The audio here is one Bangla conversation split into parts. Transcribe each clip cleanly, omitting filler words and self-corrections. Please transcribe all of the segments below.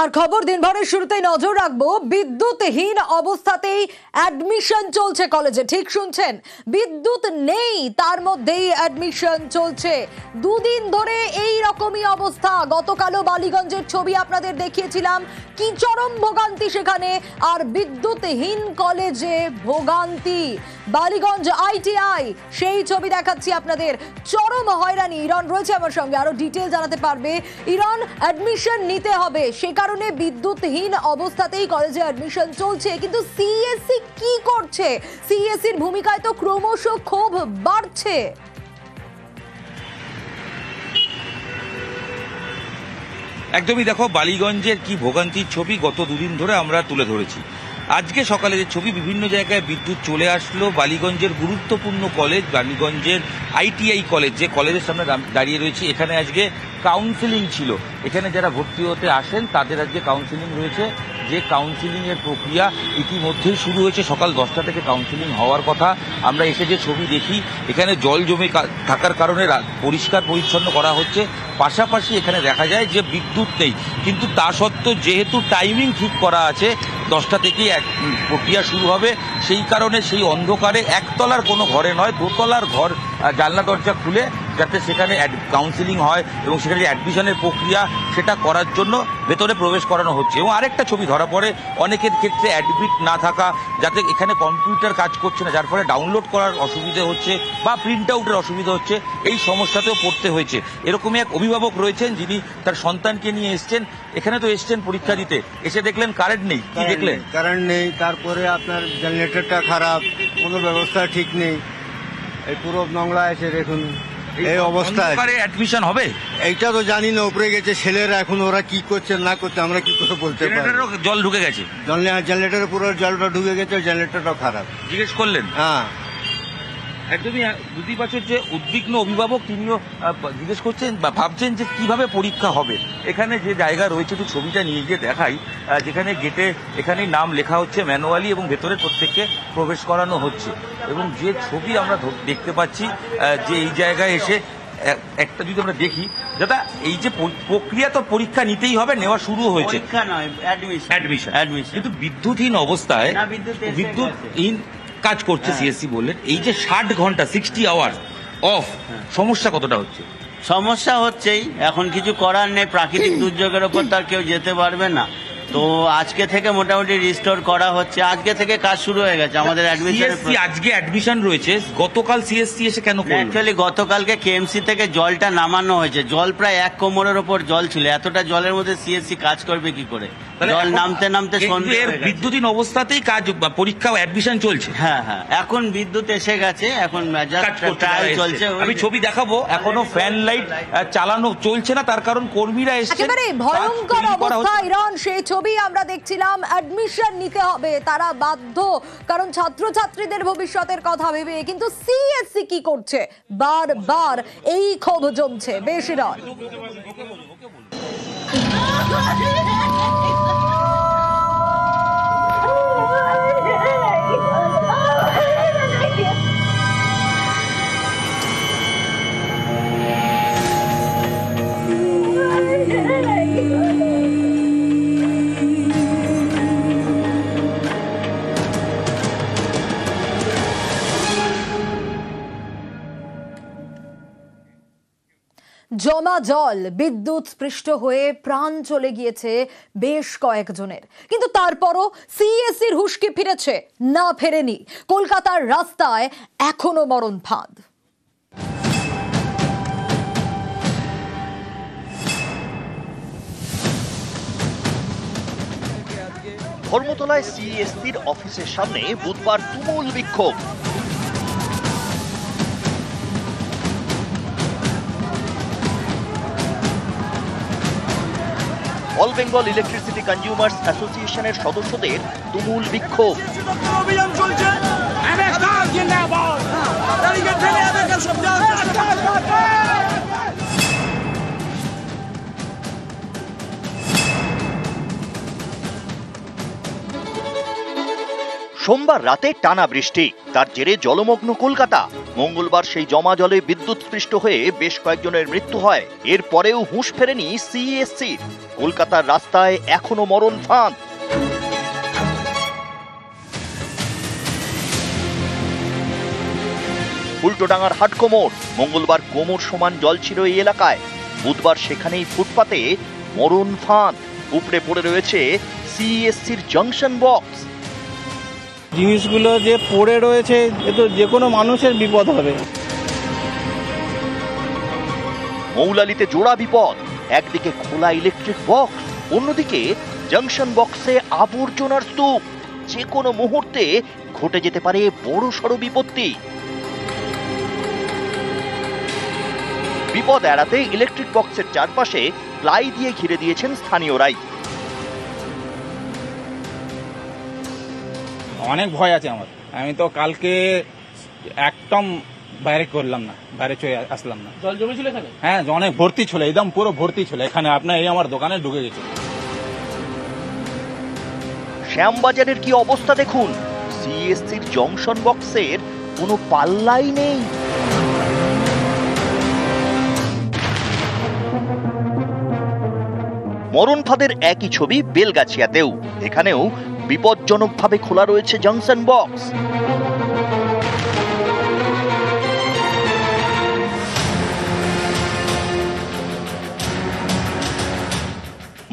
আর খবর দিনভরের শুরুতেই নজর রাখবো বিদ্যুৎহীন অবস্থাতেই অ্যাডমিশন চলছে কলেজে। ঠিক শুনছেন, বিদ্যুৎ নেই তার মধ্যেই অ্যাডমিশন চলছে। দুদিন ধরে এই রকমই অবস্থা। গতকালও বালিগঞ্জের ছবি আপনাদের দেখিয়েছিলাম, কি চরম ভোগান্তি সেখানে। আর বিদ্যুৎহীন কলেজে ভোগান্তি। বালিগঞ্জ ITI সেই ছবি দেখাচ্ছি আপনাদের। চরম হয়রানি। ইরন রয়েছে আমার সঙ্গে, আরো ডিটেল জানাতে পারবে। ইরন, অ্যাডমিশন নিতে হবে, সে কারণে বিদ্যুৎহীন অবস্থাতেই কলেজে অ্যাডমিশন চলছে, কিন্তু CSE কি করছে? CSEর ভূমিকায় তো ক্রমশ ক্ষোভ বাড়ছে। একদমই দেখো, বালিগঞ্জের কি ভোগান্তির ছবি গত দুদিন ধরে আমরা তুলে ধরেছি। আজকে সকালে যে ছবি, বিভিন্ন জায়গায় বিদ্যুৎ চলে আসলো। বালিগঞ্জের গুরুত্বপূর্ণ কলেজ, বালিগঞ্জের ITI কলেজ, যে কলেজের সামনে দাঁড়িয়ে রয়েছি, এখানে আজকে কাউন্সিলিং ছিল। এখানে যারা ভর্তি হতে আসেন তাদের আজকে কাউন্সিলিং রয়েছে। যে কাউন্সিলিংয়ের প্রক্রিয়া ইতিমধ্যেই শুরু হয়েছে। সকাল 10টা থেকে কাউন্সিলিং হওয়ার কথা। আমরা এসে যে ছবি দেখি, এখানে জল জমে থাকার কারণে পরিষ্কার পরিচ্ছন্ন করা হচ্ছে। পাশাপাশি এখানে দেখা যায় যে বিদ্যুৎ নেই, কিন্তু তা সত্ত্বেও যেহেতু টাইমিং ঠিক করা আছে 10টা থেকেই প্রক্রিয়া শুরু হবে, সেই কারণে সেই অন্ধকারে একতলার কোনো ঘরে নয়, দোতলার ঘর জানলা দরজা খুলে যাতে সেখানে কাউন্সিলিং হয় এবং সেখানে যে অ্যাডমিশনের প্রক্রিয়া সেটা করার জন্য ভেতরে প্রবেশ করানো হচ্ছে। এবং আরেকটা ছবি ধরা পড়ে, অনেকের ক্ষেত্রে অ্যাডমিট না থাকা, যাতে এখানে কম্পিউটার কাজ করছে না, যার ফলে ডাউনলোড করার অসুবিধে হচ্ছে বা প্রিন্ট আউটের অসুবিধা হচ্ছে, এই সমস্যাতেও পড়তে হয়েছে। এরকমই এক অভিভাবক রয়েছেন যিনি তার সন্তানকে নিয়ে এসছেন। এখানে তো এসছেন পরীক্ষা দিতে, এসে দেখলেন কারেন্ট নেই। কি দেখলেন? কারেন্ট নেই, তারপরে আপনার জেনারেটরটা খারাপ, কোনো ব্যবস্থা ঠিক নেই। এই পুরো নোংরা এসে দেখুন এই অবস্থায় অ্যাডমিশন হবে এইটা তো জানি না। উপরে গেছে ছেলেরা, এখন ওরা কি করছে না করছে আমরা কি করে বলতে পারি। জল ঢুকে গেছে, জেনারেটরে পুরো জলটা ঢুকে গেছে, জেনারেটরটা খারাপ। জিজ্ঞেস করলেন? হ্যাঁ, একদমই বুঝতেই পারছেন যে উদ্বিগ্ন অভিভাবক, তিনিও জিজ্ঞেস করছেন বা ভাবছেন যে কিভাবে পরীক্ষা হবে। এখানে যে জায়গা রয়েছে, একটু ছবিটা নিয়ে গিয়ে দেখাই, যেখানে গেটে এখানেই নাম লেখা হচ্ছে ম্যানুয়ালি এবং ভেতরে প্রত্যেককে প্রবেশ করানো হচ্ছে। এবং যে ছবি আমরা দেখতে পাচ্ছি, যে এই জায়গায় এসে একটা যদি আমরা দেখি, দাদা এই যে প্রক্রিয়া, তো পরীক্ষা নিতেই হবে, নেওয়া শুরু হয়েছে, অ্যাডমিশন, কিন্তু বিদ্যুৎহীন অবস্থায়, বিদ্যুৎহীন কাজ করছে CSE বললেন। এই যে 60 ঘন্টা 60 আওয়ার অফ, সমস্যা কতটা হচ্ছে? সমস্যা হচ্ছেই, এখন কিছু করার নেই। প্রাকৃতিক দুর্যোগের ওপর তার কেউ যেতে পারবে না। তো আজকে থেকে মোটামুটি রিস্টোর করা হচ্ছে, আজকে থেকে কাজ শুরু হয়ে গেছে আমাদের অ্যাডমিশন। আজকে অ্যাডমিশন রয়েছে, গতকাল CSE এসে কেন? অ্যাকচুয়ালি গতকালকে KMC থেকে জলটা নামানো হয়েছে। জল প্রায় 1 কোমরের ওপর জল ছিল। এতটা জলের মধ্যে CSE কাজ করবে কি করে? জল নামতে নামতে সন্ধ্যে। বিদ্যুৎহীন অবস্থাতেই কাজ, পরীক্ষা অ্যাডমিশন চলছে। হ্যাঁ, এখন বিদ্যুৎ এসে গেছে, এখন ট্রায়াল চলছে। আমি ছবি দেখাবো, এখনো ফ্যান লাইট চালানো চলছে না, তার কারণ কর্মীরা এসে একেবারে ভয়ঙ্কর অবস্থা। ইরন, সেই ছবি আমরা দেখছিলাম। অ্যাডমিশন নিতে হবে, তারা বাধ্য, কারণ ছাত্রছাত্রীদের ভবিষ্যতের কথা ভেবে। কিন্তু CSE কি করছে? বারবার এই ক্ষোভ জমছে। বেশ ইরন। জমা জল, বিদ্যুৎ স্পৃষ্ট হয়ে প্রাণ চলে গিয়েছে বেশ কয়েকজনের। কিন্তু তারপরও CSEর হুঁশকে ফিরেছে না ফেরেনি। কলকাতার রাস্তায় এখনো মরণ ফাঁদ। ধর্মতলায় CSEর অফিসের সামনে বুধবার তুমুল বিক্ষোভ। অল বেঙ্গল ইলেকট্রিসিটি কনজিউমার্স অ্যাসোসিয়েশনের সদস্যদের তুমুল বিক্ষোভ। সোমবার রাতে টানা বৃষ্টি, তার জেরে জলমগ্ন কলকাতা। মঙ্গলবার সেই জমা জলে বিদ্যুৎস্পৃষ্ট হয়ে বেশ কয়েকজনের মৃত্যু হয়। এরপরেও হুঁশ ফেরেনি সিইএসসি। কলকাতার রাস্তায় এখনো মরণ ফাঁদ। উল্টোডাঙ্গার হাটকো মোড়, মঙ্গলবার কোমর সমান জল ছিল এই এলাকায়। বুধবার সেখানেই ফুটপাতে মরণ ফাঁদ। উপড়ে পড়ে রয়েছে সিইএসসির জাংশন বক্স। জিনিসগুলো যে পড়ে রয়েছে, এ তো যে কোনো মানুষের বিপদ হবে। মৌলালিতে জোড়া বিপদ, একদিকে খোলা ইলেকট্রিক বক্স, অন্যদিকে জাংশন বক্সে আবর্জনার স্তূপ। যে কোনো মুহূর্তে ঘটে যেতে পারে বড়সড় বিপত্তি। বিপদ এড়াতে ইলেকট্রিক বক্সের চারপাশে প্লাই দিয়ে ঘিরে দিয়েছেন স্থানীয়রাই। অনেক ভয় আছে আমার। আমি তো কালকে একদম বাইরে করলাম না, বাইরে চলে আসলাম না। জল জমেছিল এখানে? হ্যাঁ, অনেক ভর্তি ছিল, একদম পুরো ভর্তি ছিল এখানে। আপনার এই আমার দোকানে ঢুকে গেছে। শ্যামবাজারের কি অবস্থা দেখুন, সিইএসসির জংশন বক্সের কোনো পাল্লাই নেই। মরণ ফাঁদের একই ছবি বেলগাছিয়াতেও। এখানেও বিপজ্জনকভাবে খোলা রয়েছে জাংশন বক্স।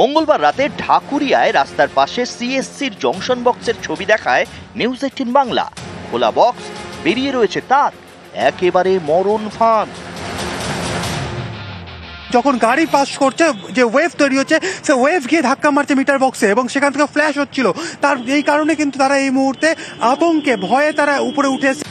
মঙ্গলবার রাতে ঢাকুরিয়ায় রাস্তার পাশে সিএসসির জংশন বক্সের ছবি দেখায় নিউজ 18 বাংলা। খোলা বক্স, বেরিয়ে রয়েছে তার, একেবারে মরণ ফাঁদ। যখন গাড়ি পাস করছে, যে ওয়েভ তৈরি হচ্ছে, সে ওয়েভ গিয়ে ধাক্কা মারছে মিটার বক্সে এবং সেখান থেকে ফ্ল্যাশ হচ্ছিল। তার এই কারণে কিন্তু তারা এই মুহূর্তে আতঙ্কে ভয়ে তারা উপরে উঠে এসেছে।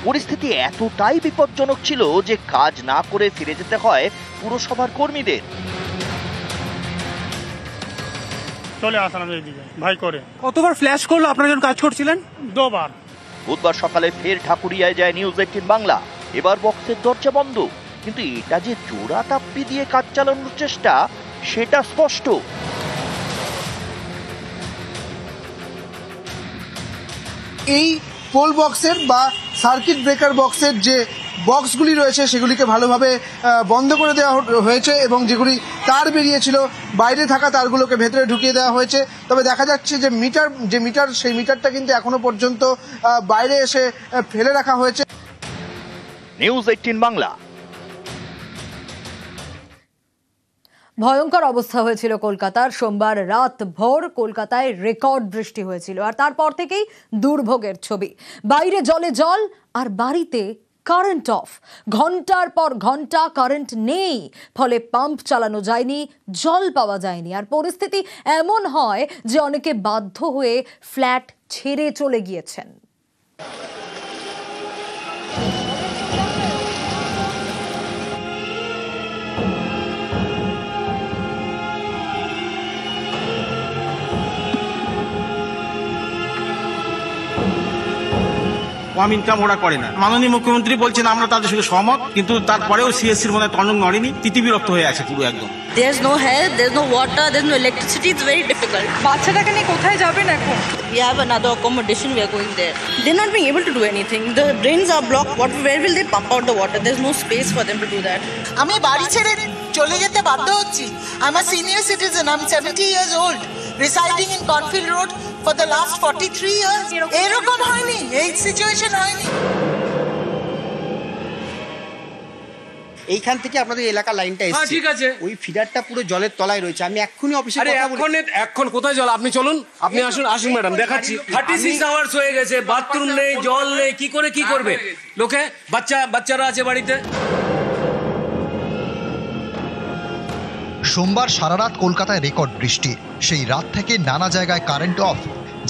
পরিস্থিতি এতটাই বিপজ্জনক ছিল যে কাজ না করে ফিরে যেতে হয় পুরসভার কর্মীদের। চলে আসলাম এইদিকে ভাই করে। কতবার ফ্ল্যাশ করলো আপনারা যখন কাজ করছিলেন? 2 বার। বুধবার সকালে ফের ঢাকুরিয়ায় যায় নিউজ 18 বাংলা। এবার বক্সের দরজা বন্ধ, কিন্তু এটা যে জোড়া তাপ্পি দিয়ে কাজ চালানোর চেষ্টা সেটা স্পষ্ট। এই পোল বক্সের বা সার্কিট ব্রেকার বক্সের যে বক্সগুলি রয়েছে সেগুলিকে ভালোভাবে বন্ধ করে দেওয়া হয়েছে এবং যেগুলি তার বেরিয়েছিল বাইরে থাকা তারগুলোকে ভেতরে ঢুকিয়ে দেওয়া হয়েছে। তবে দেখা যাচ্ছে যে মিটার সেই মিটারটা কিন্তু এখনো পর্যন্ত বাইরে এসে ফেলে রাখা হয়েছে। নিউজ 18 বাংলা। ভয়ঙ্কর অবস্থা হয়েছিল কলকাতার। সোমবার রাত ভোর কলকাতায় রেকর্ড বৃষ্টি হয়েছিল, আর তারপর থেকেই দুর্ভোগের ছবি। বাইরে জলে জল, আর বাড়িতে কারেন্ট অফ। ঘন্টার পর ঘন্টা কারেন্ট নেই, ফলে পাম্প চালানো যায়নি, জল পাওয়া যায়নি। আর পরিস্থিতি এমন হয় যে অনেকে বাধ্য হয়ে ফ্ল্যাট ছেড়ে চলে গিয়েছেন। কম ইনকাম ওরা করে না। মাননীয় মুখ্যমন্ত্রী বলছেন আমরা তাদের সঙ্গে সহমত, কিন্তু তারপরেও সিএসসির মনে তনক নড়েনি, তিতিবিরক্ত হয়ে আছে পুরো একদম। There's no health, there's no water, there's no electricity. It's very difficult. বাচ্চাটাকে নিয়ে কোথায় যাবেন এখন? We have another accommodation. We are going there. They're not being able to do anything. The drains are blocked. Where will they pump out the water? There's no space for them to do that. আমি বাড়ি ছেড়ে চলে যেতে বাধ্য হচ্ছি। I'm a senior citizen. I'm 70 years old, residing in Cornfield Road for the last 43 years. এরকম হয়নি, এই সিচুয়েশন হয়নি। এইখান থেকে আপনাদের এলাকা লাইনটা এসেছে, ঠিক আছে, ওই ফিডারটা পুরো জলের তলায় রয়েছে। আমি এক্ষুনি অফিসে এখন কোথায় জল? আপনি চলুন, আপনি আসুন ম্যাডাম, দেখাচ্ছি। 36 আওয়ার্স হয়ে গেছে, বাথরুম নেই, জল নেই, কি করে কি করবে লোকে? বাচ্চারা আছে বাড়িতে। সোমবার সারা রাত কলকাতায় রেকর্ড বৃষ্টি। সেই রাত থেকে নানা জায়গায় কারেন্ট অফ,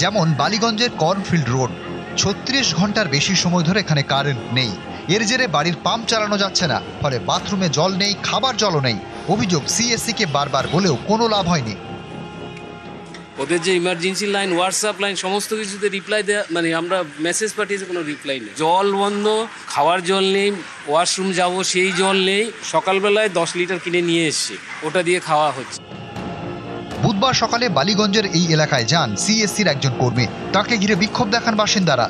যেমন বালিগঞ্জের কর্নফিল্ড রোড। 36 ঘন্টার বেশি সময় ধরে এখানে কারেন্ট নেই। এর জেরে বাড়ির পাম্প চালানো যাচ্ছে না, ফলে বাথরুমে জল নেই, খাবার জলও নেই। অভিযোগ, সিএসসিকে বারবার বলেও কোনো লাভ হয়নি। ওদের যে ইমার্জেন্সি লাইন, হোয়াটসঅ্যাপ লাইন, সমস্ত কিছুতে রিপ্লাই দেওয়া, মানে আমরা মেসেজ পাঠিয়েছি, কোনো রিপ্লাই নেই। জল বন্ধ, খাওয়ার জল নেই, ওয়াশরুম যাব সেই জল নেই। সকালবেলায় 10 লিটার কিনে নিয়ে এসছি, ওটা দিয়ে খাওয়া হচ্ছে। বুধবার সকালে বালিগঞ্জের এই এলাকায় যান সিএসসির একজন কর্মী। তাকে ঘিরে বিক্ষোভ দেখান বাসিন্দারা।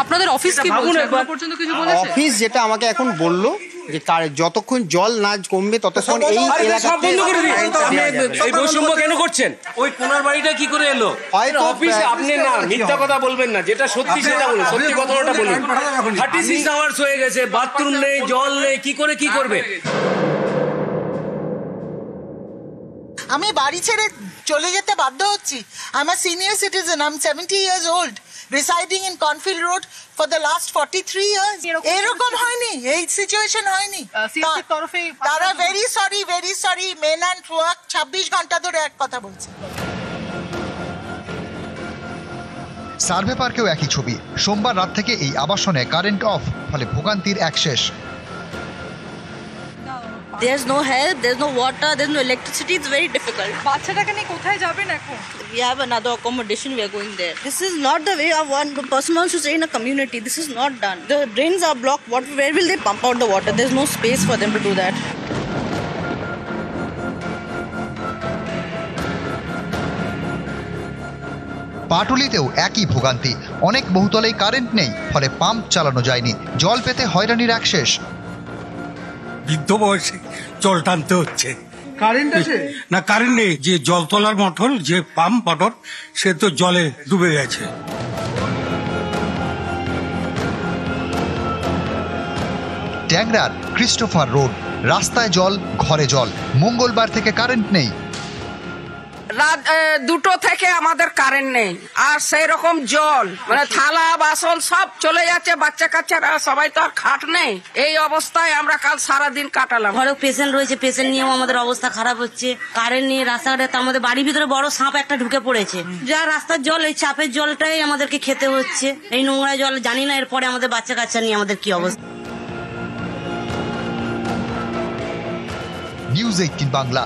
আপনাদের অফিস কি বলছে? এখনো পর্যন্ত কিছু বলেছে? অফিস যেটা আমাকে এখন বললো যে যতক্ষণ জল না কমবে ততক্ষণ এই এলাকাতে এই বৈষম্য কেন করছেন? ওই কোনার বাড়িটা কি করে এলো? অফিস আপনি না মিথ্যা কথা বলবেন না, যেটা সত্যি সেটা বলুন, সত্যি কথাটা বলুন। 36 আওয়ার্স হয়ে গেছে, বাথরুম নেই, জল নেই, কি করবে? আমি বাড়ি ছেড়ে চলে যেতে বাধ্য হচ্ছি। I am a senior citizen, I am 70 years old, residing in Cornfield Road for the last 43 years. এরকম হয়নি, এই সিচুয়েশন হয়নি। তারা very sorry men and work 26 ঘন্টা ধরে এক কথা বলছে। সার্ভে পার্কেও একই ছবি। সোমবার রাত থেকে এই আবাসনে কারেন্ট অফ, ফলে ভোগান্তির এক শেষ। There's no help, there's no water, there's no electricity. It's very difficult. বাচ্চাটাকে নিয়ে কোথায় যাবেন এখন? We have another accommodation. We are going there. This is not the way of one person wants to stay in a community. This is not done. The drains are blocked. Where will they pump out the water? There's no space for them to do that. পাটুলিতেও একই ভোগান্তি। অনেক বহুতলেই কারেন্ট নেই, ফলে পাম্প চালানো যায়নি। জল পেতে হয়রানির এক শেষ। বৃদ্ধ বয়সে জল টানতে হচ্ছে। কারেন্ট আছে না, কারেন্ট নেই। যে জল তোলার মোটর, যে পাম্প মোটর, সে তো জলে ডুবে গেছে। ট্যাংরার ক্রিস্টোফার রোড, রাস্তায় জল, ঘরে জল। মঙ্গলবার থেকে কারেন্ট নেই। রাত 2টো থেকে আমাদের কারেন্ট নেই, আর সেই রকম জল, মানে থালা বাসন সব চলে যাচ্ছে। বাচ্চা কাচ্চারা সবাই তো আর খাট নেই। এই অবস্থায় আমরা কাল সারাদিন কাটালাম। ঘরে পেশেন্ট রয়েছে, পেশেন্ট নিয়েও আমাদের অবস্থা খারাপ হচ্ছে। কারেন্ট নিয়ে রাস্তাঘাটে, তার মধ্যে বাড়ির ভিতরে বড় সাপ একটা ঢুকে পড়েছে। যা রাস্তার জল, এই চাপের জলটাই আমাদেরকে খেতে হচ্ছে। এই নোংরা জল, জানি না এরপরে আমাদের বাচ্চা কাচ্চা নিয়ে আমাদের কি অবস্থা। নিউজ 18 বাংলা।